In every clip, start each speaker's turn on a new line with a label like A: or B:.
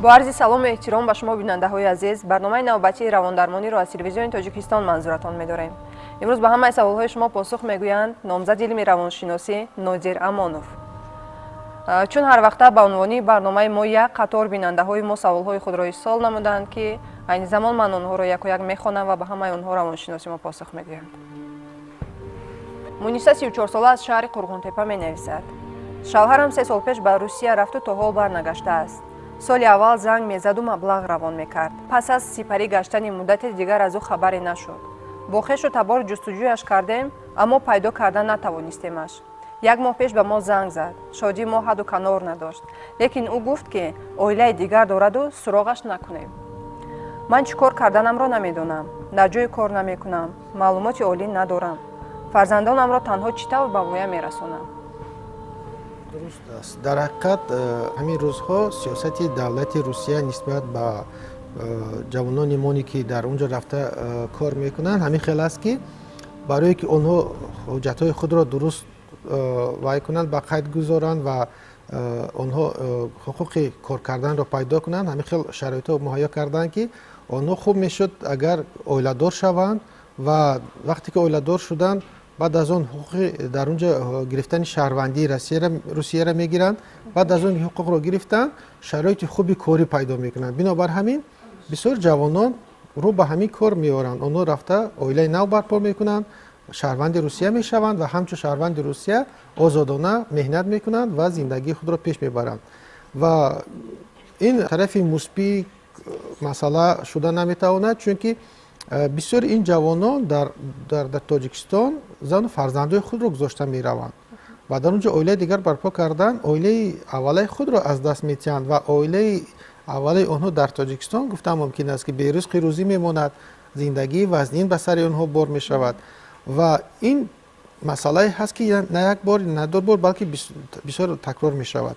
A: با عرض سلام و احترام به شما بیننده‌های عزیز، برنامه نوبتی روان‌درمانی را از تلویزیون تاجیکستان منظورتان می‌داریم. امروز به همه سوال‌های شما پاسخ می‌گویند نامزد علم روانشناسی نادر امانов. چون هر وقت به عنوان برنامه ما یک قطار بیننده‌های ما سوال‌های خود را ارسال نمودند که این زمان من آنها را یک و یک می‌خوانم و به همه آنها روانشناسی ما پاسخ می‌گویند. مونیسا 34 ساله از شهر قرغون‌تپه می‌نویسد: شوهرم 3 سال پیش به روسیه رفت و تا حال برنگشته است. سالی اول زنگ میزد و مبلغ روان میکرد. پس از سپری گشتن مدت دیگر از او خبری نشد. با خویش و تبار جستجویش کردیم اما پیدا کردن نتوانستیمش. 1 ماه پیش به ما زنگ زد. شادی ما حد و کنار نداشت. لیکن او گفت که عائله دیگر دارد و سراغش نکنیم. من چیکار کردنم را نمیدونم. در جای کار نمیکنم. معلومات عالی ندارم. فرزندانم را تنها چطور به مویه میرسونم؟
B: درست است. در حقیقت همین روزها سیاست دولت روسیه نسبت به جوانان مانی که در اونجا رفته کار میکنن همین خیلی است که برای که آنها حجتهای خود را درست وای کنند به قید گذارند و آنها حقوق کار کردن را پیدا کنند، همین خیلی شرایط ها مهیا کردن که آنها خوب میشد اگر عائله دار شوند و وقتی که عائله دار شدند بعد از اون حقوق در اونجا گرفتن شهروندی روسیه را میگیرند. بعد از اون حقوق را گرفتن شرایط خوبی کاری پیدا میکنند. بنابر همین بسیار جوانان رو به همین کار میارند. اونها رفته عائله نو برپا میکنند، شهروند روسیه میشوند و همچون شهروند روسیه آزادانه مهنت میکنند و زندگی خود را پیش میبرند و این طرف مثبت مسئله شده نمیتواند، چون که بسیار این جوانان در تاجیکستان زن و فرزندای خود را گذاشته می روند و در اونجا عائله دیگر برپا کردن، عائله اوله خود را از دست میتیند و عائله اوله آنها در تاجیکستان گفتم ممکن است که بی رزق روزی میماند، زندگی وزنین به سر آنها بار می شود و این مسئله هست که نه یک بار نه دو بار بلکه بسیار تکرار می شود.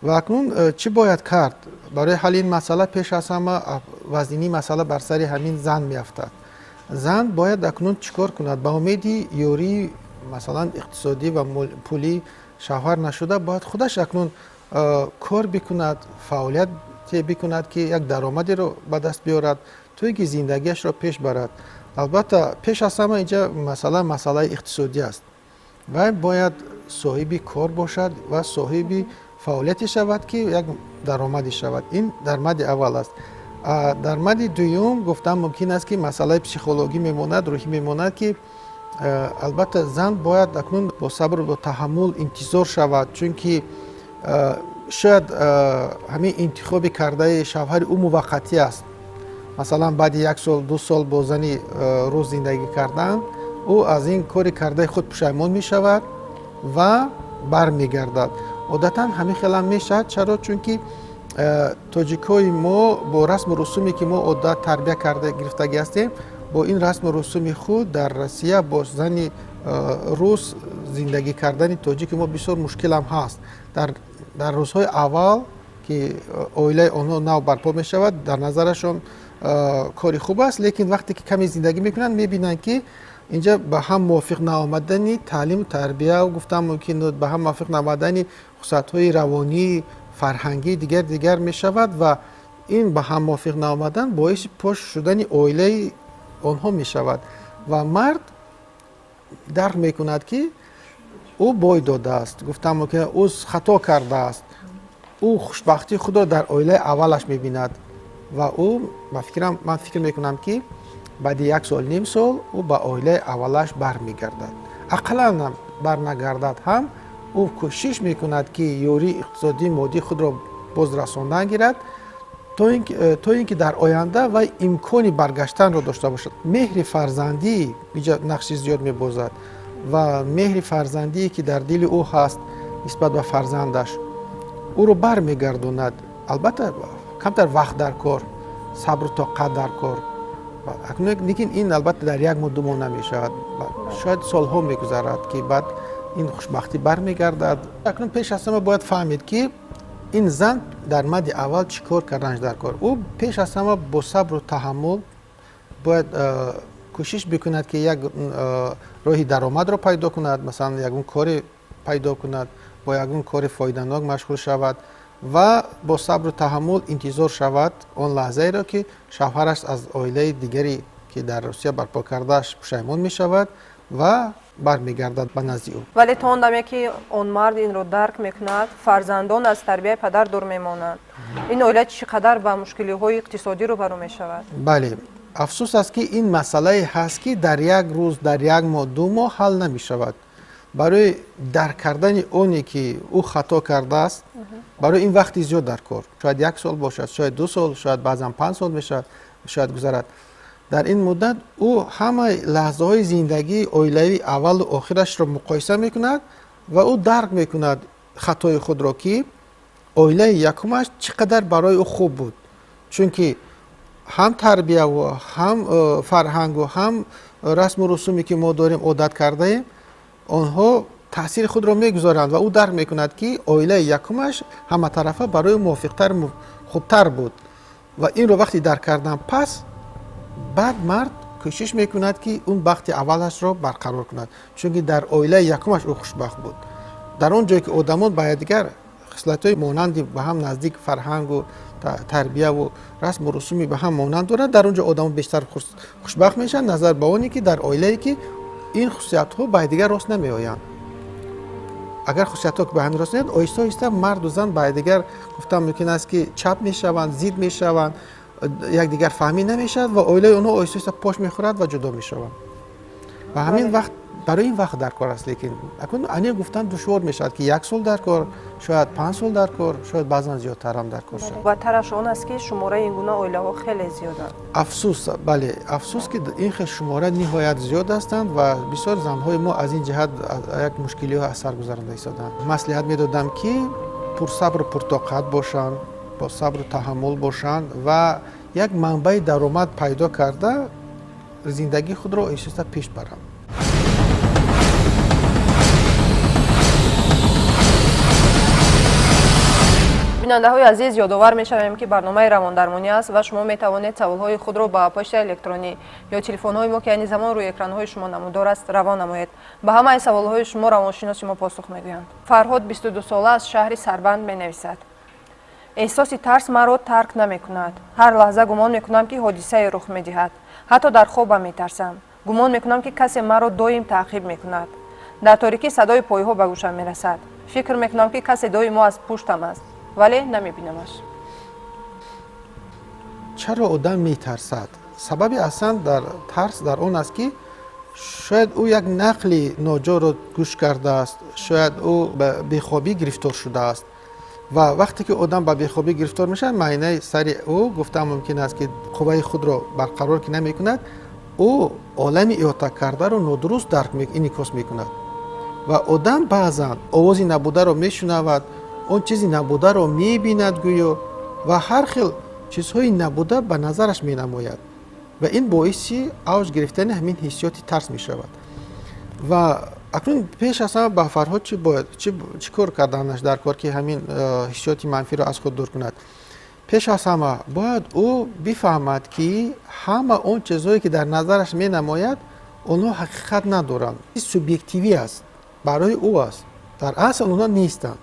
B: و اکنون چی باید کرد برای حل این مسئله؟ پیش از همه وزنی مسئله بر سر همین زن میافتد. زن باید اکنون چیکار کند؟ با امیدی یوری مثلا اقتصادی و پولی شوهر نشده باید خودش اکنون کار بکند، فعالیت بکند که یک درآمدی رو به دست بیارد توی که زندگیش را پیش برد. البته پیش از همه اینجا مسئله اقتصادی است و باید صاحب کار باشد و صاحب فعالیتی شود که یک درآمدی شود. این درآمد اول است. درآمد دوم گفتم ممکن است که مسئله پسیکولوژی میماند، روحی میماند که البته زن باید اکنون با صبر و تحمل انتظار شود، چون که شاید همین انتخاب کرده شوهر او موقتی است. مثلا بعد 1 سال 2 سال با زنی روز زندگی کردن او از این کاری کرده خود پشیمان می شود و برمیگردد. عادتا همین خیلی میشه. چرا؟ چون که تاجیکای ما با رسم و رسومی که ما عادت تربیت کرده گرفتگی هستیم، با این رسم و رسوم خود در روسیه با زن روس زندگی کردن تاجیک ما بسیار مشکل هم هست. در روزهای اول که عائله آنها نو برپا می شود در نظرشون کاری خوب است، لیکن وقتی که کمی زندگی میکنن میبینن که اینجا به هم موافق نآمدن تعلیم و تربیه و گفتم ممکن به هم موافق نآمدن خصوصیت‌های روانی فرهنگی دیگر می شود و این به هم موافق نآمدن باعث پاش شدن عائله آنها می شود و مرد درک می کند که او بای داده است، گفتم که او خطا کرده است، او خوشبختی خود را در عائله اولش می بیند و او من فکر می کنم که بعد 1 سال نیم سال او به عائله اولش برمیگردد. اقلا برنگردد هم او کوشش میکند که یوری اقتصادی مادی خود را باز رساندن گیرد تا اینکه در آینده و امکانی برگشتن را داشته باشد. مهر فرزندی اینجا نقش زیاد میبازد و مهر فرزندی که در دل او هست نسبت به فرزندش او رو برمیگرداند. البته کمتر وقت در کار، صبر و طاقت در کار. لیکن این البته در 1 ماه 2 ماه نمیشود، شاید سالها میگذرد که بعد این خوشبختی برمیگردد. اکنون پیش از همه باید فهمید که این زن در مد اول چیکار کردنش در کار. او پیش از همه با صبر و تحمل باید کوشش بکند که یک راهی درآمد را پیدا کند، مثلا یک کاری پیدا کند، با یک کار فایده‌ناک مشغول شود و با صبر و تحمل انتظار شود آن لحظه را که شوهرش از عائله دیگری که در روسیه برپا کردهش پشیمان می شود و برمیگردد به نزد او.
A: ولی تا آن دمی که آن مرد این را درک میکند فرزندان از تربیت پدر دور میمانند. این عائله چقدر با مشکلی های اقتصادی روبرو می شود.
B: بله، افسوس است که این مسئله هست که در یک روز، در یک ماه، 2 ماه حل نمی شود. برای درک کردن اونی که او خطا کرده است برای این وقتی زیاد در کار، شاید 1 سال باشد، شاید 2 سال، شاید بعضا 5 سال بشود، شاید گذرد. در این مدت او همه لحظه های زندگی عائلوی اول و آخرش را مقایسه میکند و او درک میکند خطای خود را که عائله یکمش چقدر برای او خوب بود، چون که هم تربیه و هم فرهنگ و هم رسم و رسومی که ما داریم عادت کرده ایم آنها تاثیر خود را میگذارند و او درک میکند که عائله یکمش همه طرفه برای موافقتر خوبتر بود و این رو وقتی درک کردن پس بعد مرد کوشش میکند که اون بخت اولش را برقرار کند، چون که در عائله یکمش او خوشبخت بود. در اون جایی که آدمان باید دیگر خصلت‌های مانند به هم نزدیک فرهنگ و تربیه و رسم و رسومی به هم مانند دارند، در اونجا آدم بیشتر خوشبخت میشن نظر به اونی که در عائله‌ای که این خصوصیت‌ها باید دیگر راست نمیآیند. اگر خصوصیت‌ها که به هم راست نیاد آهسته آهسته مرد و زن باید دیگر گفتم ممکن است که چپ میشوند، زید میشوند، یک دیگر فهمی نمیشد و عائله اونها آهسته آهسته پاش میخورد و جدا میشوند و همین وقت برای این وقت در کار است. لیکن اکنون انی گفتن دشوار میشد که 1 سال در کار، شاید 5 سال در کار، شاید بعضا زیادتر هم در کار شد.
A: بدترش آن است که شماره این گونه عائله ها خیلی زیادند.
B: افسوس، بله افسوس که این خیلی شماره نهایت زیاد هستند و بسیار زنهای ما از این جهت یک مشکلی ها اثر گذرانده ایستادند. مصلحت میدادم که پرصبر و پرطاقت باشند، با صبر و تحمل باشند و یک منبع درآمد پیدا کرده زندگی خود را آهسته پیش برند.
A: بیننده های عزیز یادآور می‌شویم که برنامه رواندرمانی است و شما می‌توانید سوال‌های خود را با پشت الکترونی یا تلفن‌های ما که این زمان روی اکران‌های شما نمودار است روان نمایید. به همه سوال‌های شما روانشناس ما پاسخ می‌گویند. فرهاد 22 ساله از شهر سربند می‌نویسد: احساس ترس مرا ترک نمی‌کند. هر لحظه گمان می‌کنم که حادثه رخ می‌دهد. حتی در خوابم می‌ترسم. گمان می‌کنم که کسی مرا دائم تعقیب می‌کند. در تاریکی صدای پایه‌ها به گوشم می‌رسد. فکر می‌کنم که کسی دائم از پشتم است. ولی نمیبینمش.
B: چرا آدم میترسد؟ سبب اصلا در ترس در اون است که شاید او یک نقل ناجور را گوش کرده است، شاید او به بیخوابی گرفتار شده است و وقتی که آدم به بیخوابی گرفتار میشه معنی سری او گفتم ممکن است که قوه خود را برقرار که نمی کند، او عالم احاطه کرده را نادرست درک انعکاس میکند و آدم بعضا آوازی نبوده را میشنود، اون چیزی نبوده را میبیند گویا و هر خیل چیزهای نبوده به نظرش مینماید و این باعث اوج گرفتن همین حسیات ترس میشود. و اکنون پیش از همه به فرهاد چی کار کردنش در کار که همین حسیات منفی را از خود دور کند؟ پیش از همه باید او بفهمد که همه اون چیزهایی که در نظرش مینماید اونها حقیقت ندارند، این سوبیکتیوی است، برای او است، در اصل اونها نیستند.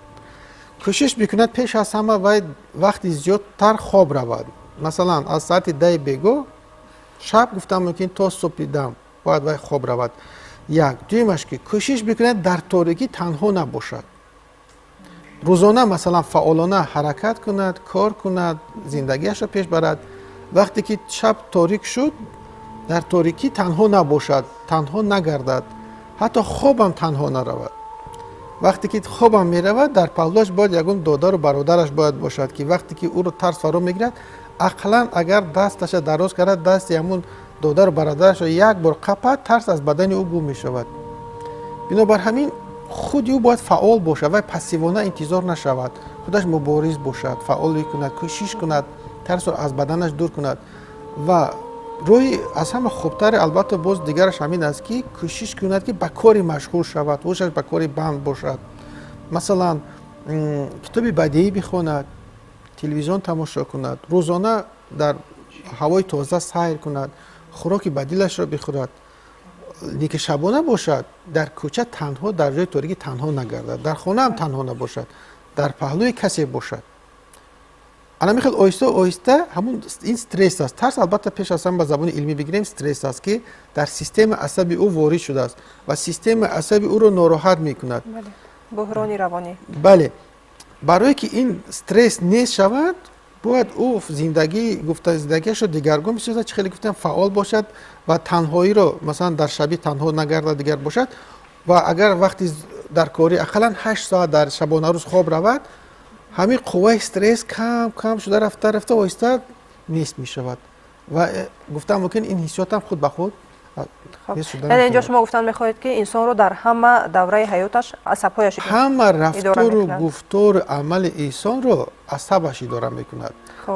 B: کوشش بکند پیش از همه باید وقتی زیادتر خواب رود، مثلا از ساعت 10 بگو شب گفتم ممکن تا صبح دم باید خواب رود. یک دویمش که کوشش بکند در تاریکی تنها نباشد، روزانه مثلا فعالانه حرکت کند، کار کند، زندگیش را پیش برد. وقتی که شب تاریک شد در تاریکی تنها نباشد، تنها نگردد، حتی خوابم تنها نرود. وقتی که خوابم می رود در پهلوش باید یگون دادر و برادرش باید باشد که وقتی که او رو ترس فرا میگیرد عقلا اگر دستش دراز کرد دست همون دادر و برادرش رو یک بار قپد ترس از بدن او گم می شود. بنابر همین خود او باید فعال باشد و پسیوانه انتظار نشود، خودش مبارز باشد، فعال کند، کوشش کند ترس رو از بدنش دور کند و روی از همه خوبتر البته باز دیگرش همین است که کوشش کند که به کاری مشغول شود، هوشش به کاری بند باشد، مثلا کتابی بدیعی بخواند، تلویزیون تماشا کند، روزانه در هوای تازه سیر کند، خوراک بدیلش را بخورد، نیک شبانه باشد، در کوچه تنها در جای تاریکی تنها نگردد، در خانه هم تنها نباشد، در پهلوی کسی باشد. الان میخواد آهسته آهسته همون این استرس است. ترس البته پیش از همه به زبان علمی بگیریم استرس است که در سیستم عصبی او وارد شده است و سیستم عصبی او رو ناراحت میکند.
A: بله. بحران روانی.
B: بله. برای که این استرس نیست شود باید او زندگیش رو دیگرگون بسازد، خیلی گفتم فعال باشد و تنهایی رو مثلا در شبی تنها نگردد دیگر باشد و اگر وقتی در کاری اقلا 8 ساعت در شبانه روز خواب رود همین قوه استرس کم کم شده رفته آهسته نیست می شود و گفتم ممکن این حسیات هم خود به خود
A: یعنی اینجا شما گفتن میخواهید که انسان رو در همه دوره حیاتش عصبهایش
B: همه رفتار و گفتار عمل انسان رو عصبش اداره میکند.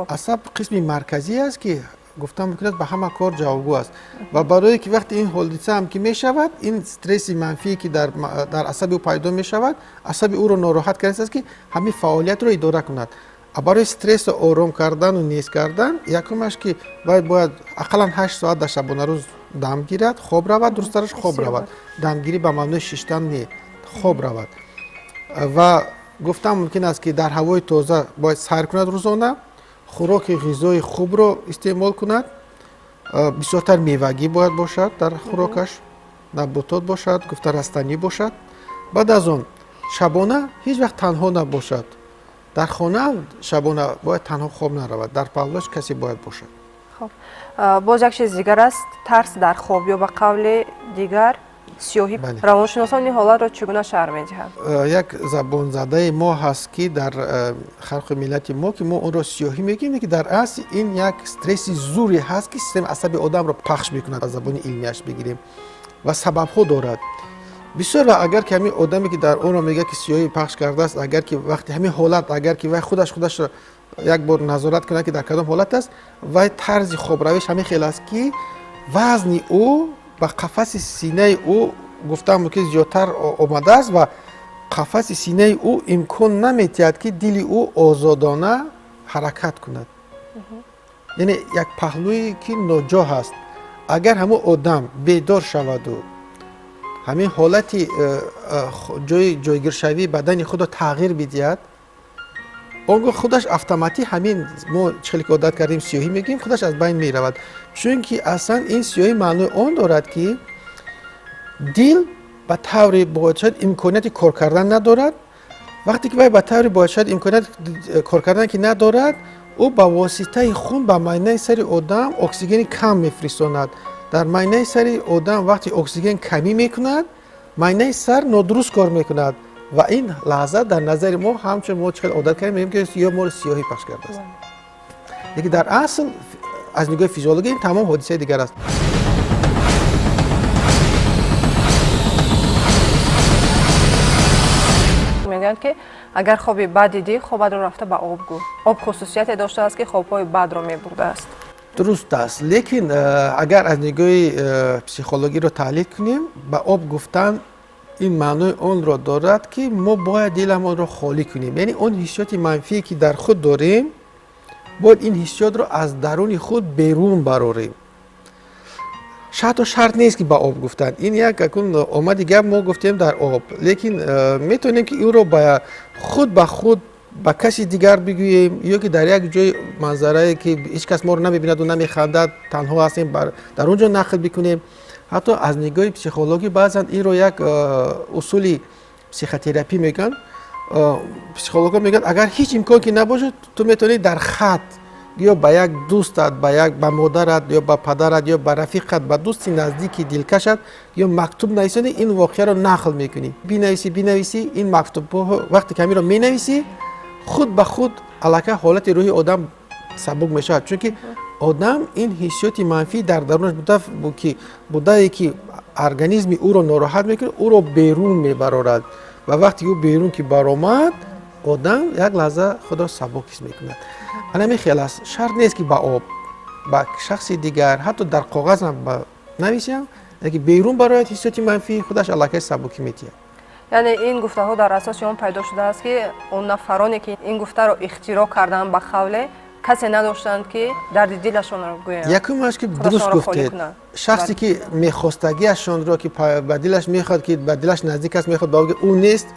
B: عصب قسمی مرکزی است که گفتم میکند به همه کار جوابگو است و برای که وقتی این حادثه هم که میشود این استرس منفی که در عصب او پیدا میشود عصب او رو ناراحت کرده است که همین فعالیت رو اداره کند. برای استرس آرام کردن و نیست کردن یکمش که باید اقلا 8 ساعت در شبانه روز دم گیرد، خواب رود، درستش خواب رود. دمگیری به معنای ششتن نه، خواب رود. و گفتم ممکن است که در هوای تازه باید سیر کند روزانه، خوراک غذای خوب رو استعمال کند، بسیارتر میوگی باید باشد در خوراکش، نباتات باشد، گفته رستنی باشد. بعد از اون شبانه هیچ وقت تنها نباشد. در خانه شبانه باید تنها خواب نرود، در پهلوش کسی باید باشد.
A: خب باز یک چیز دیگر است، ترس در خواب یا به قول دیگر سیاهی. روانشناسان این حالت را چگونه شرح می‌دهند؟
B: یک زبان زده ما هست که در خلق ملت ما که ما اون را سیاهی میگیم که در اصل این یک استرس زوری هست که سیستم عصبی آدم را پخش میکند. از زبان علمیش بگیریم و سبب‌ها دارد. بسیار و اگر که همین آدمی که در اون را میگه که سیاهی پخش کرده است، اگر که وقتی همین حالت اگر که وای خودش را یک بار نظارت کنه که در کدام حالت است و طرز خواب رویش همین خیلی است که وزن او با قفس سینه او گفتم که زیادتر آمده است و قفس سینه او امکان نمیتید که دل او آزادانه حرکت کند. یعنی یک پهلویی که ناجا هست. اگر همون آدم بیدار شود و همین حالتی جایگیر شوی بدن خود را تغییر بدهد اونگاه خودش اتوماتیک همین ما چخیلی که عادت کردیم سیاهی میگیم خودش از بین میرود. چون که اصلا این سیاهی معنی اون دارد که دل به طور باید شد امکانیت کار کردن ندارد. وقتی که به طور باید شد امکانیت کار کردن که ندارد او با واسطه خون به معده سر آدم اکسیژن کم میفرستاند. در معده سر آدم وقتی اکسیژن کمی میکند معده سر نادرست کار میکند و این لحظه در نظر ما همچون ما چقدر عادت کردیم میگیم که یا ما سیاهی پخش کرده است. لیکن در اصل از نگاه فیزیولوژی این تمام حادثه دیگر است.
A: میگن که اگر خوابی بد دیدی خوابت رو رفته به آب گو. آب خصوصیت داشته است که خوابهای بد رو میبرده است.
B: درست است. لیکن اگر از نگاه پسیخولوژی رو تحلیل کنیم به آب گفتن این معنی اون را دارد که ما باید دلمان را خالی کنیم. یعنی اون حسیات منفی که در خود داریم باید این حسیات را از درون خود بیرون براریم. شرط نیست که با آب گفتن. این یک آمد گپ ما گفتیم در آب. لیکن میتونیم که این رو با خود به خود با کسی دیگر بگوییم یا که در یک جای منظره که هیچ کس ما رو نمیبیند و نمیخندد تنها هستیم در اونجا نقل بکنیم. حتی از نگاه پسیخولوژی بعضا این رو یک اصولی پسیخوتراپی میگن. پسیخولوژا میگن اگر هیچ امکان که نباشه تو میتونی در خط یا با یک دوستت با مادرت یا با پدرت یا با رفیقت با دوستی نزدیکی دلکشت یا مکتوب نویسانی این واقعه رو نقل میکنی. بنویسی این مکتوب وقتی کمی رو مینویسی خود به خود علاقه حالت روحی آدم سبک میشه. چون که آدم این حسیات منفی در درونش بوده که ارگانیسم او رو ناراحت میکنه او رو بیرون میبرد و وقتی او بیرون که برآمد آدم یک لحظه خود را سبک میکنه. همین خیلی است. شرط نیست که با آب با شخص دیگر حتی در کاغذ هم نویسیم که بیرون برای حسیات منفی خودش علاقه سبکی میتیه.
A: یعنی این گفته ها در اساس اون پیدا شده است که اون نفرانی که این گفته رو اختراع کردن به قول کسی نداشتند که درد دلشون رو گویند.
B: یکمش که درست گفتید شخصی که میخواستگیشون رو که به دلش میخواد که به دلش نزدیک است میخواد بگه اون نیست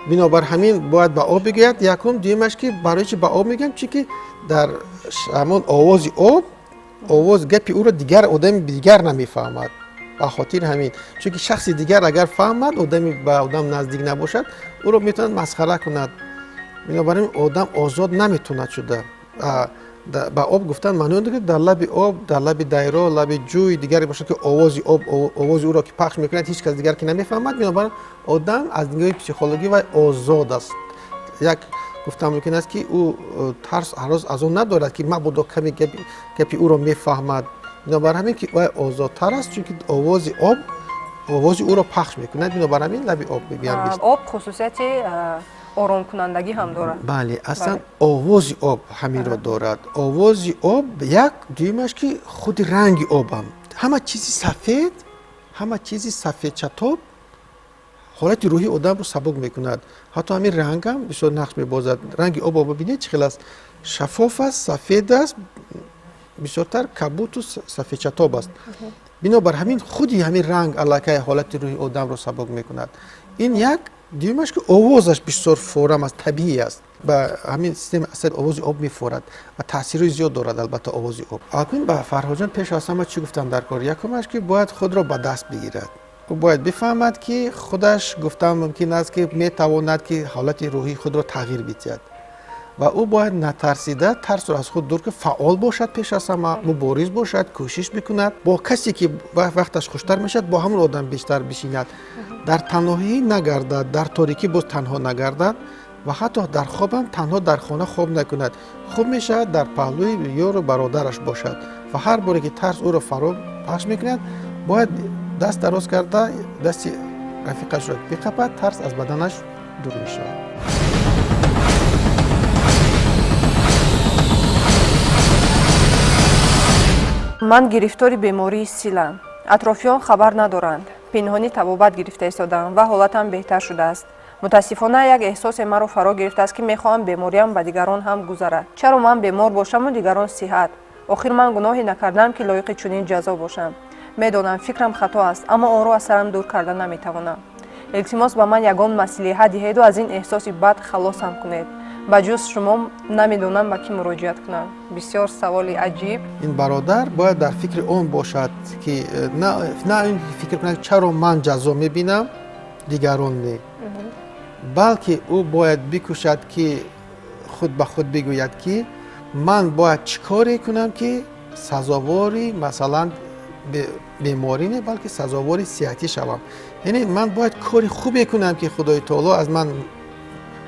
B: бинобар ҳамин бояд ба об бигӯяд якум дуюмаш ки барои чи ба об мегӯям чунки дар ҳамон овози об овоз гапи ӯро дигар одами дигар намефаҳмад ба хотири ҳамин чунки шахси дигар агар фаҳмад одами ба одам наздик набошад ӯро метавонад масхара кунад бинобар ин одам озод наметавонад шуда ба об гуфтан маънои он дар лаби об дар лаби дайро лаби ҷӯи дигаре бошад ки овози об овози ӯро ки пахш мекунад ҳеҷ кас дигар ки намефаҳмад бинобар одам аз нигоҳи психологӣ вай озод аст як гуфтан мумкин аст ки ӯ тарс ҳарроз аз он надорад ки мабодо каме гапи ӯро мефаҳмад бинобар ҳамин ки вай озодтар аст чунки овози об овози ӯро пахш мекунад бинобар ҳамин лаби об мегӯям
A: об хусусияти оромкунандагӣ ҳам дорад.
B: бале аслан овози об ҳаминро дорад овози об як дуюмаш ки худи ранги обам ҳама чизи сафедчатоб ҳолати рӯҳи одамро сабук мекунад ҳатто ҳамин рангам бисёр нақш мебозад ранги обо бибинед чӣ хел аст шаффоф аст сафед аст бисёртар кабуту сафедчатоб аст бинобар ҳамин худи ҳамин ранг аллакай ҳолати рӯҳи одамро сабук мекунад ин як дуюмаш ки овозаш бисёр форам аст табиӣ аст ба ҳамин система асад овози об мефорад ва таъсири зиёд дорад албатта овози об акун ба фарҳоҷон пеш аз ҳама чӣ гуфтам дар кор якумаш ки бояд худро ба даст бигирад ӯ бояд бифаҳмад ки худаш гуфтан мумкин аст ки метавонад ки ҳолати рӯҳии худро тағйир бидиҳад ва ӯ бояд натарсида тарсро аз худ дур ки фаъол бошад пеш аз ҳама мубориз бошад кӯшиш бикунад бо касе ки вақташ хуштар мешавад бо ҳамон одам бештар бишинад дар танҳоӣ нагардад дар торикӣ боз танҳо нагардад ва ҳатто дар хобам танҳо дар хона хоб накунад хуб мешавад дар паҳлӯи ёру бародараш бошад ва ҳар боре ки тарс ӯро фаро пахш мекунад бояд даст дароз карда дасти рафиқашро биқапад тарс аз баданаш дур мешавад
A: ман гирифтори бемории силам атрофиён хабар надоранд пинҳонӣ табобат гирифта истодам ва ҳолатам беҳтар шудааст мутаассифона як эҳсосе маро фаро гирифтааст ки мехоҳам бемориам ба дигарон ҳам гузарад чаро ман бемор бошаму дигарон сиҳат охир ман гуноҳе накардам ки лоиқи чунин ҷазо бошам медонам фикрам хато аст аммо онро аз сарам дур карда наметавонам илтимос ба ман ягон маслиҳат диҳеду аз ин эҳсоси бад халосам кунед ба ҷуз шумо намедонам ба кӣ муроҷиат кунам бисёр саволи аҷиб
B: ин бародар бояд дар фикри он бошад ки на ин фикр кунад чаро ман ҷазо мебинам дигарон не балки ӯ бояд бикӯшад ки худ ба худ бигӯяд ки ман бояд чӣ коре кунам ки сазовори масалан беморӣ не балки сазовори сиҳатӣ шавам яъне ман бояд кори хубе кунам ки худои таоло аз ман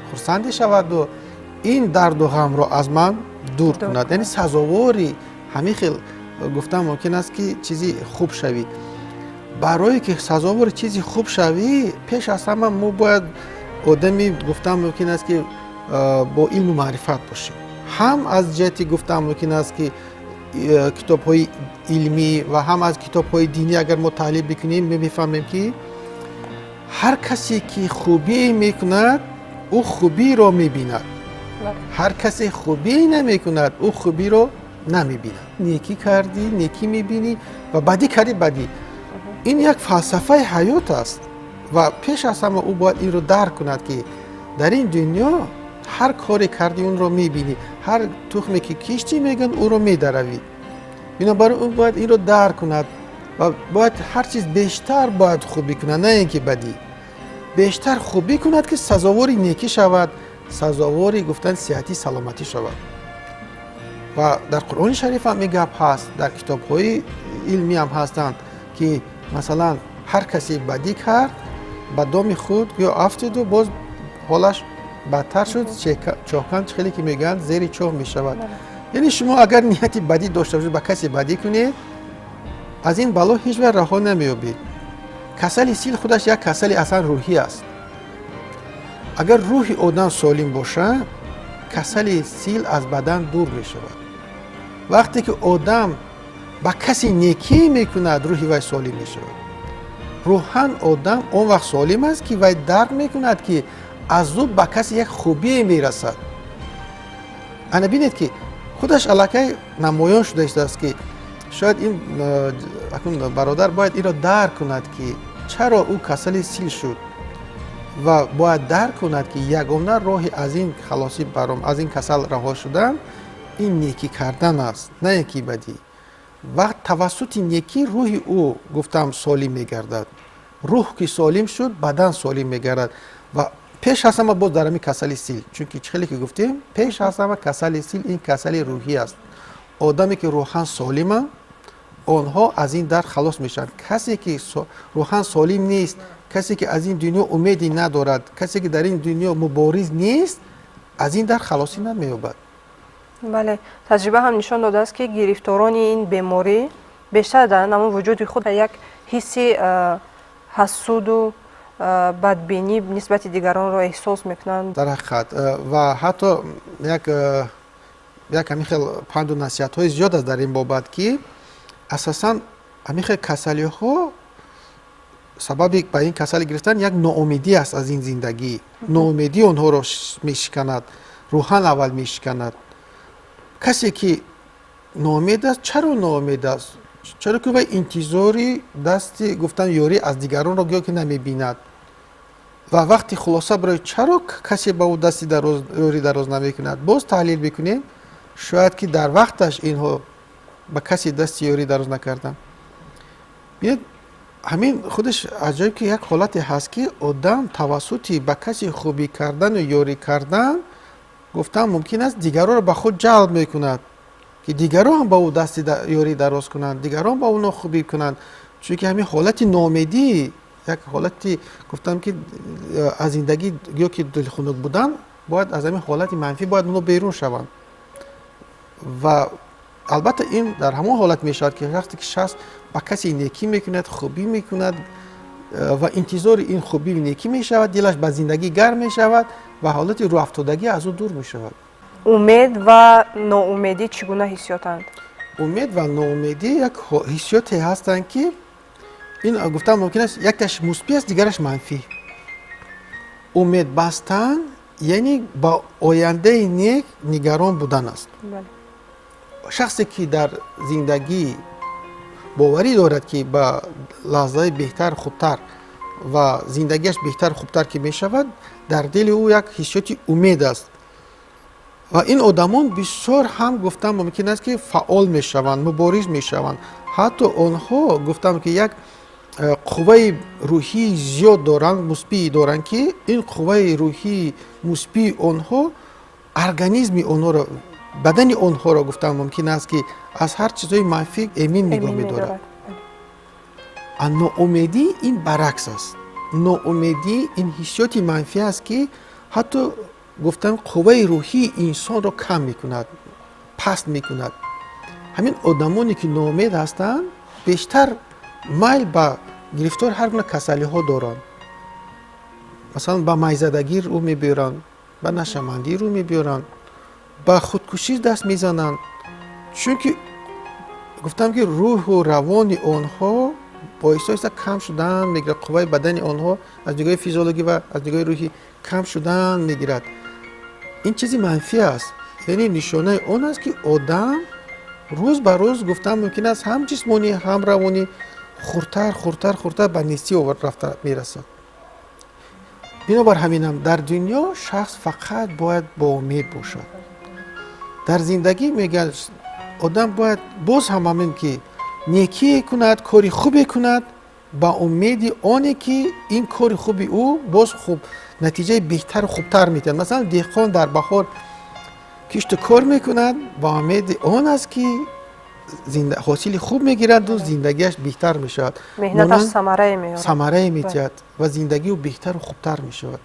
B: хурсандӣ шаваду ин дарду ғамро аз ман дур кунад яъне сазовори ҳамин хел гуфтан мумкин аст ки чизи хуб шавӣ барое ки сазовори чизи хуб шавӣ пеш аз ҳама мо бояд одами гуфтан мумкин аст ки бо илму маърифат бошем ҳам аз ҷиҳати гуфтан мумкин аст ки китобҳои илмӣ ва ҳам аз китобҳои динӣ агар мо таҳлил бикунем мефаҳмем ки ҳар касе ки хубие мекунад ӯ хубиро мебинад ҳар касе хубие намекунад ӯ хубиро намебинад некӣ кардӣ некӣ мебинӣ ва бадӣ кардӣ бадӣ ин як фалсафаи ҳаёт аст ва пеш аз ҳама ӯ бояд инро дарк кунад ки дар ин дунё ҳар коре кардӣ онро мебинӣ ҳар тухме ки киштӣ мегӯянд ӯро медаравӣ бинобар ӯ бояд инро дарк кунад ва бояд ҳар чиз бештар бояд хубӣ кунад на ин ки бадӣ бештар хубӣ кунад ки сазовори некӣ шавад сазовори гуфтан сиҳатӣ саломатӣ шавад ва дар қуръони шариф ҳам ин гап ҳаст дар китобҳои илмӣ ҳам ҳастанд ки масалан ҳар касе бадӣ кард ба доми худ ё афтиду боз ҳолаш бадтар шуд чоҳкам чихеле ки мегӯянд зери чоҳ мешавад яъне шумо агар нияти бадӣ дошта бошед ба касе бадӣ кунед аз ин бало ҳеҷ вақт раҳо намеёбед касали сил худаш як касали аслан рӯҳӣ аст агар рӯҳи одам солим бошад касали сил аз бадан дур мешавад вақте ки одам ба касе некӣ мекунад рӯҳи вай солим мешавад рӯҳан одам он вақт солим аст ки вай дарк мекунад ки аз ӯ ба касе як хубие мерасад ана бинед ки худаш аллакай намоён шуда истааст ки шояд ин бародар бояд инро дарк кунад ки чаро ӯ касали сил шуд ва бояд дарк кунад ки ягона роҳи аз ин халосӣ баром аз ин касал раҳо шудан ин некӣ кардан аст, на яки бадӣ. вақт тавассути некӣ рӯҳи ӯ гуфтам солим мегардад. рӯҳ ки солим шуд, бадан солим мегардад. ва пеш аз ҳама боз дар ҳамин касали сил, чунки хеле ки гуфтем, пеш аз ҳама касали сил ин касали рӯҳӣ аст. одаме ки рӯҳан солима, онҳо аз ин дард халос мешаванд. касе ки рӯҳан солим нест, касе ки аз ин дунё умеди надорад, касе ки дар ин дунё мубориз нест, аз ин дард халосӣ намеёбад.
A: бале, таҷриба ҳам нишон додааст ки гирифторони ин беморӣ бештар дар ҳамон вуҷуди худ як ҳисси ҳасуду бадбинӣ нисбати дигаронро эҳсос мекунанд.
B: дар ҳақиқат ва ҳатто як ҳамин хел панду насиҳатҳои зиёд аст дар ин бобат ки асосан ҳамин хел касалиҳо сабаби ба ин касали гирифтан як ноумедӣ аст аз ин зиндагӣ. ноумедӣ онҳоро мешиканад, рӯҳан аввал мешиканад. касе ки ноумед аст, чаро ноумед аст? чаро ки вай интизори дасти гуфтан ёрӣ аз дигаронро гӯё ки намебинад. ва вақти хулоса барои чаро касе ба ӯ дасти ёрӣ дароз намекунад? боз таҳлил бикунем, шояд ки дар вақташ инҳо ба касе дасти ёрӣ дароз накарданд. бинед ҳамин худаш аҷоиб ки як ҳолате ҳаст ки одам тавассути ба касе хубӣ кардану ёрӣ кардан гуфтан мумкин аст дигаронро ба худ ҷалб мекунад, ки дигарон ҳам ба ӯ дасти ёрӣ дароз кунанд, дигарон ба ӯ нохубӣ кунанд. чунки ҳамин ҳолати номедӣ як ҳолати гуфтам ки аз зиндагӣ гӯё ки дилхунук будан бояд аз ҳамин ҳолати манфӣ бояд онҳо берун шаванд. ва албатта ин дар ҳамон ҳолат мешавад ки вақте ки шахс ба касе некӣ мекунад, хубӣ мекунад ва интизори ин хубӣ некӣ мешавад, дилаш ба зиндагӣ гарм мешавад ва ҳолати рӯафтодагӣ аз ӯ дур мешавад.
A: умед ва ноумедӣ чӣ гуна ҳиссиётанд?
B: умед ва ноумедӣ як ҳиссиёте ҳастанд ки ин гуфтан мумкин аст якташ мусбӣ аст, дигараш манфӣ. умед бастан яъне ба ояндаи нек нигарон будан аст. шахсе ки дар зиндагӣ боварӣ дорад ки ба лаҳзаи беҳтар хубтар ва зиндагиаш беҳтар хубтар ки мешавад, дар дили ӯ як ҳиссиёти умед аст. ва ин одамон бисёр ҳам гуфтан мумкин аст ки фаъол мешаванд, мубориз мешаванд. ҳатто онҳо гуфтам ки як қувваи рӯҳии зиёд доранд, мусбии доранд ки ин қувваи рӯҳии мусбии онҳо организми онҳоро, бадани онҳоро гуфтан мумкин аст ки аз ҳар чизои манфӣ эмин нигоҳ медорад. ноумедӣ ин баръакс аст. ноумедӣ ин ҳиссиёти манфӣ аст ки ҳатто гуфтам қувваи рӯҳии инсонро кам мекунад, паст мекунад. ҳамин одамоне ки ноумед ҳастанд бештар майл ба гирифтори ҳар гуна касалиҳо доранд. масалан ба майзадагӣ рӯ мебиёранд, ба нашамандӣ рӯ мебиёранд, ба худкушӣ даст мезананд. чунки гуфтам ки рӯҳу равони онҳо бо оҳиста кам шудан мегирад, қувваи бадани онҳо аз нигоҳи физиологӣ ва аз нигоҳи рӯҳӣ кам шудан мегирад. ин чизи манфӣ аст, яъне нишонаи он аст ки одам рӯз ба рӯз гуфтан мумкин аст ҳам ҷисмонӣ ҳам равонӣ хурдтар ба нестӣ рафта мерасад. бинобар ҳаминам дар дунё шахс фақат бояд бо умед бошад. дар зиндагӣ мегӯяд одам бояд боз ҳам ҳамин ки некие кунад, кори хубе кунад ба умеди оне ки ин кори хуби ӯ боз хуб натиҷаи беҳтару хубтар метиҳад. масалан деҳқон дар баҳор кишту кор мекунад ба умеди он аст ки ҳосили хуб мегираду зиндагиаш беҳтар мешавад,
A: меҳнаташ самарае
B: метиҳад ва зиндагиу беҳтару хубтар мешавад.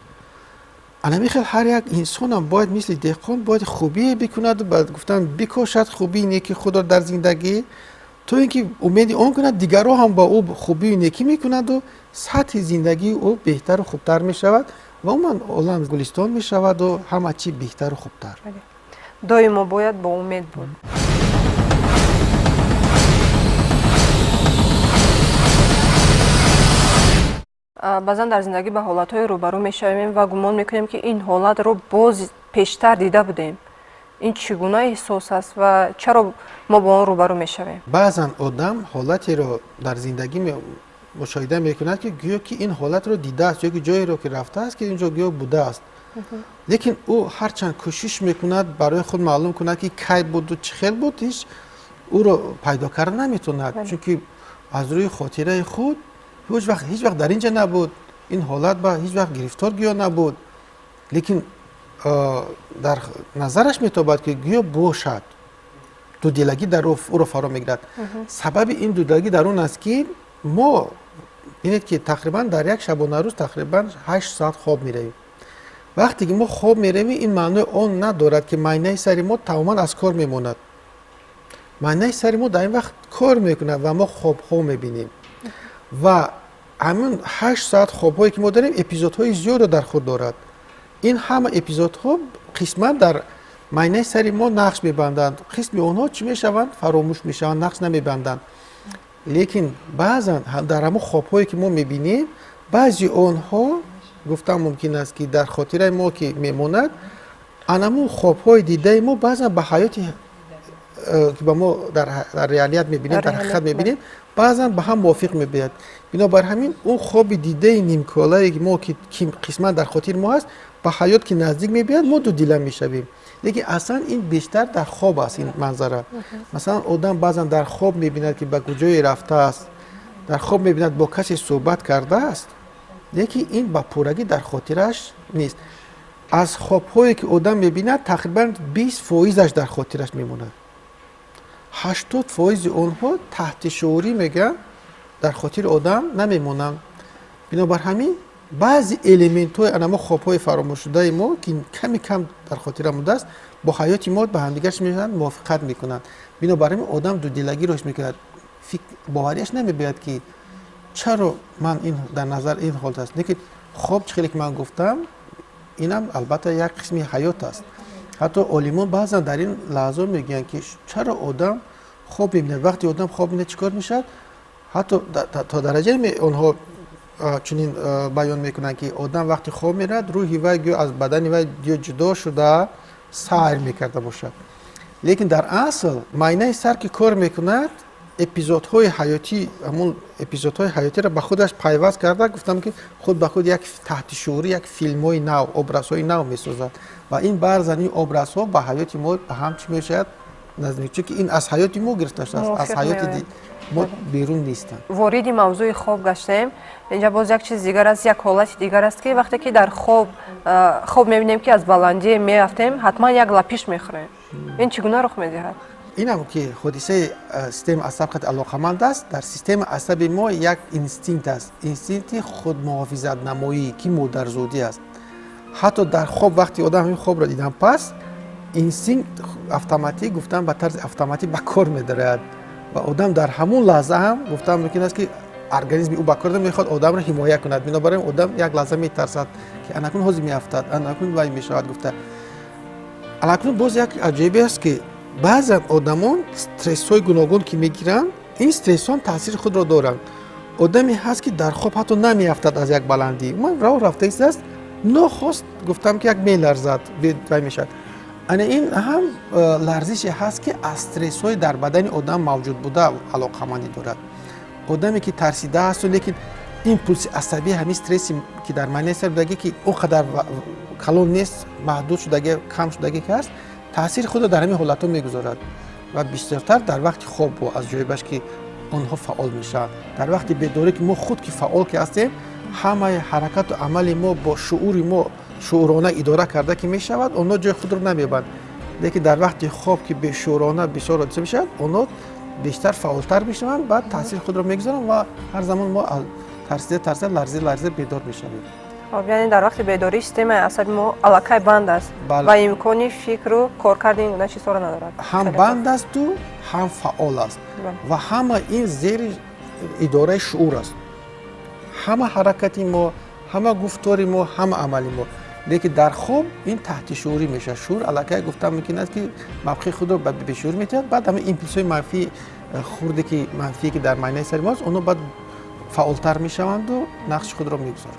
B: алами хел ҳар як инсонам бояд мисли деҳқон бояд хубие бикунаду гуфтан бикошад хубии неки худро дар зиндагӣ, то ин ки умеди он кунад дигаро ҳам ба ӯ хубию некӣ мекунаду сатҳи зиндагии ӯ беҳтару хубтар мешавад ва умуман олам гулистон мешаваду ҳама чӣ беҳтару хубтар.
A: доимо бояд бо умед буд. баъзан дар зиндагӣ ба ҳолатҳои рӯбарӯ мешавем ва гумон мекунем ки ин ҳолатро боз пештар дида будем. ин чӣ гуна эҳсос аст ва чаро мо бо он рӯбарӯ мешавем?
B: баъзан одам ҳолатеро дар зиндагӣ مشاهده میکند که گویا که این حالت رو دیده است یا که جایی رو که رفته است که اینجا گویا بوده است. لیکن او هرچند کوشش میکند برای خود معلوم کند که کی بود و چه خیل بود، هیچ او رو پیدا کردن نمیتوند، چون که از روی خاطره خود هیچ وقت در اینجا نبود، این حالت با هیچ وقت گرفتار گویا نبود. لیکن در نظرش میتابد که گویا باشد دودلگی در او رو فرا میگیرد. سبب این دودلگی در اون است که ما ببینید که تقریبا در یک شبانه روز تقریبا 8 ساعت خواب میرویم. وقتی که ما خواب میرویم این معنی اون ندارد که معاینه سر ما تماما از کار میماند. معاینه سر ما در این وقت کار میکنه و ما خواب میبینیم و همون 8 ساعت خواب هایی که ما داریم اپیزودهای زیاد رو در خود دارد. این همه اپیزودها قسما در معاینه سر ما نقش میبندند، قسم اونها چی میشوند؟ فراموش میشوند، نقش نمیبندند. لیکن بعضا در همون خواب هایی که ما میبینیم بعضی اونها گفتم ممکن است که در خاطره ما که میموند، همون خواب های دیده ما بعضا به حیاتی که با ما در ریالیت میبینیم، در حقیقت میبینیم، بعضا به هم موافق میبید. بنابر همین اون خواب دیده نیمکالایی که ما که قسما در خاطر ما هست به حیات که نزدیک میبید ما دو دیلم میشویم. لیکن اصلا این بیشتر در خواب است این منظره. مثلا آدم بعضا در خواب میبیند که به کجای رفته است، در خواب میبیند با کسی صحبت کرده است، لیکن این با پورگی در خاطرش نیست. از خواب‌هایی که آدم می‌بیند تقریباً 20% در خاطرش میموند. 80% اونها تحت شعوری میگن در خاطر آدم نمیمونن. بنابر همین بعضی الیمنت‌های انما خواب‌های فراموش شده ما که کمی کم در خاطر مونده است با حیات ما به همدیگرش میشن موافقت میکنن. بنابر همین آدم دو دلگی روش میکند، باوریش نمی‌بیاد که چرا من این در نظر این حالت است. لیکن خواب چخیلی که من گفتم اینم البته یک قسمی حیات است. حتی علمان بعضا در این لحظه میگن که چرا آدم خواب میبینه، وقتی آدم خواب میبینه چیکار میشه؟ حتی تا درجه اونها چنین بیان میکنن که آدم وقتی خواب میرد روحی وی از بدن وی جدا شده سیر میکرده باشد. لیکن در اصل معاینه سر که کار میکند اپیزودهای حیاتی، همون اپیزودهای حیاتی را به خودش پیوست کرده. گفتم که خود به خود یک تحت شعوری یک فیلم‌های نو، ابرازهای نو می‌سازد و این برزنی ابرازها به حیات ما هم چی میشد نزدیک، چون که این از حیات ما گرفته است، از حیات ما بیرون نیستند.
A: وارد موضوع خواب گشتیم. اینجا باز یک چیز دیگر است، یک حالت دیگر است که وقتی که در خواب می‌بینیم که از بلندی میافتیم حتما یک لپیش می‌خوریم. این چگونه رخ می‌دهد؟
B: این هم که حادثه سیستم عصب خود علاقمند است. در سیستم عصب ما یک اینستینکت است، اینستینکت خود محافظت نمایی که مادرزادی است. حتی در خواب وقتی آدم این خواب را دیدن پس اینستینکت اتوماتیک گفتم به طرز اتوماتیک به کار می‌دارد و آدم در همون لحظه هم گفتم ممکن است که ارگانیسم او به کار میخواد آدم را حمایت کند. بنابراین آدم یک لحظه میترسد که اکنون حاضر میافتد، اکنون وای میشود. گفته اکنون باز یک عجیبی است که بعضا آدمان استرس های گوناگون که میگیرن این استرس ها تاثیر خود را دارند. آدمی هست که در خواب حتی نمیافتد از یک بلندی، من راه رفته است نخواست گفتم که یک میلرزد وای میشد. این هم لرزشی هست که استرس های در بدن آدم موجود بوده علاقمندی دارد. آدمی که ترسیده است لیکن ایمپولس عصبی همین استرسی که در معنی سر بگی که اونقدر کلان نیست، محدود شده، کم شده که هست، تاثیر خود در همین حالت‌ها میگذارد و بیشترتر در وقت خواب و از جایبش که آنها فعال میشن. در وقت بیداری که ما خود که فعال که هستیم همه حرکت و عمل ما با شعور ما شعورانه اداره کرده که میشود، آنها جای خود رو نمیبرند. لیکن در وقت خواب که به شعورانه بسیار حادثه میشد آنها بیشتر فعالتر میشوند، بعد تاثیر خود رو میگذارند و هر زمان ما ترسیده لرزه بیدار میشویم.
A: یعنی در وقت بیداری سیستم عصبی ما علاقه بند است و امکانی فکر و کارکرد این گونه چیزها را ندارد.
B: هم بند است و هم فعال است و همه این زیر اداره شعور است. همه حرکتی ما، همه گفتاری ما، همه عملی ما. لیکن در خواب این تحت شعوری میشه. شعور علاقه گفتم ممکن است که مبخی خود رو به شعور میتید، بعد همه ایمپولس‌های منفی خورده که منفی که در معنی سر ماست اونها بعد فعالتر میشوند و نقش خود رو میگذارند.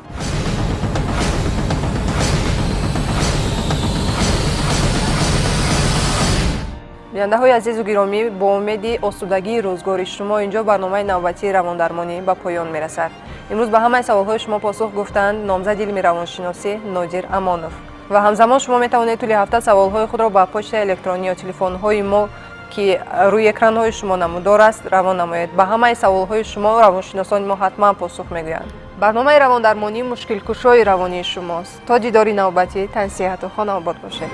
A: бинандаҳои азизу гиромӣ, бо умеди осудагии рӯзгори шумо инҷо барномаи навбатии равондармонӣ ба поён мерасад. имрӯз ба ҳамаи саволҳои шумо посух гуфтанд номзади илми равоншиносӣ Нодир Амонов. ва ҳамзамон шумо метавонед тӯли ҳафта саволҳои худро ба почтаи электронӣ ё телефонҳои мо ки рӯи экранҳои шумо намудор аст равон намоед. ба ҳамаи саволҳои шумо равоншиносони мо ҳатман посух мегӯянд. барномаи равондармонӣ мушкилкушои равонии шумост. то дидори навбатӣ, тани сиҳату хонобод бошед.